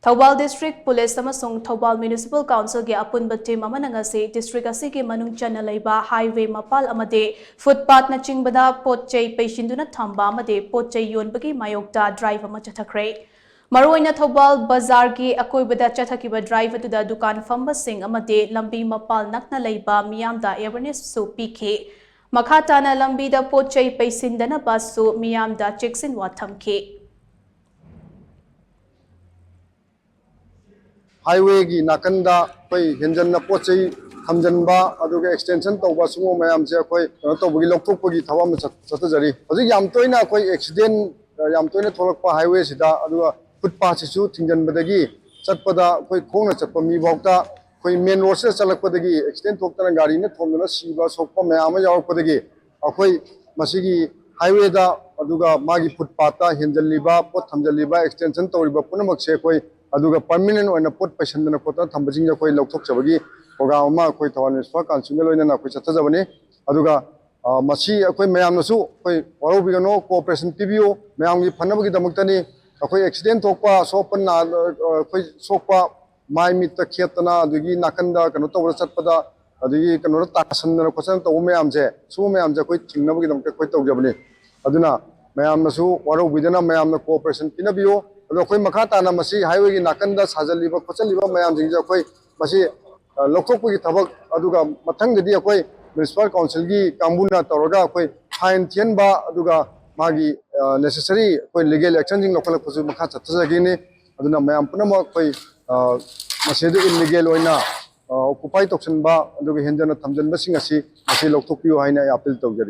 Thoubal district police अमसुंग Thoubal municipal council के अपुनब टीम अमनंगसे डिस्ट्रिक्ट असी के मनुंग चना लैबा हाईवे मपाल अमदे फुटपाथ न चिंगबदा पोटचै पेशिंदुना थंबा अमदे पोटचै योनबगी मायोक्ता ड्राइव अमा चथखरे मरोइना थौबाल बाजार की अकोइबदा चथकिबा ड्राइव अदुदा दुकान फंबसिंग अमदे लंबी मपाल नकना लैबा मियामदा अवेयरनेस सु पीखे मखा ताना लंबीदा पोटचै पेसिंदना बासु मियामदा चेक्सिन वा थमखे हाईवे की नाकंदा कोई हेंजन पोचे हमजनबा अदुगे एक्सटेंशन तौबा सुमो मयाम से कोई तौबगी लौथोकपगी थवाम चतजरी हजि याम तोइना कोई एक्सीडेंट याम तोइना थोलकपा हाईवे सिदा अदुगा फुटपाथ सिसु थिंजनबदगी चटपदा कोई खोंगना चटप मी भौता कोई मेन रोड से चलकपदगी एक्सीडेंट थोकतना गाड़ी ने थोमना सीबा सोकपा मयाम यावकपदगी अखोई मसिगी हाईवे दा अदुगा मागी फुटपाथ हेंजलिबा पोट थमजलिबा एक्सटेंशन तौरिबा पुनमक से कोई अदुगा परमानेंट ओइना पोट पैसंदना कोता थंबजिंग कोई लौथोकचबगी प्रोग्राम अमा कोई थवाल म्युनिसिपल काउंसिल लोइना कोई चतजबनी अदुगा मसी कोई मयामनसु कोई वरोबिगनो कोऑपरेशन पिबियो मयामगी फनबगी दमक्तनी कोई एक्सीडेंट थोकपा सोपना कोई सोकपा माइ मित खेतना अदुगी नाकंदा कनो तौर चटपदा अदुगी कनो तासंदना कोसन तौ मयामसे सु मयामसे कोई थिंगनबगी दमक कोई तौजबनी अदुना मयामनसु वरोबिदना मयामना कोऑपरेशन पिनबियो अदो कोई मखा ताना मसी हाईवे की नाकंदा साजलिबा खोचलिबा मयाम जिंजा कोई मसी लौथोकपगी थबक अदुगा मथंगदि कोई म्युनिसिपल काउंसिल की कांबुना तौरगा कोई फाइन थियनबा अदुगा मागी नेसेसरी कोई लीगल एक्शन जिंग लोकल खुसु मखा चतजगिनी अदुना मयाम पुनम कोई मसेदु इलीगल ओइना ऑक्युपाई तोक्सनबा अदुगा हेंजन थमजनबसिंग असि मसी लौथोकपियो हाइना अपील तौजरी।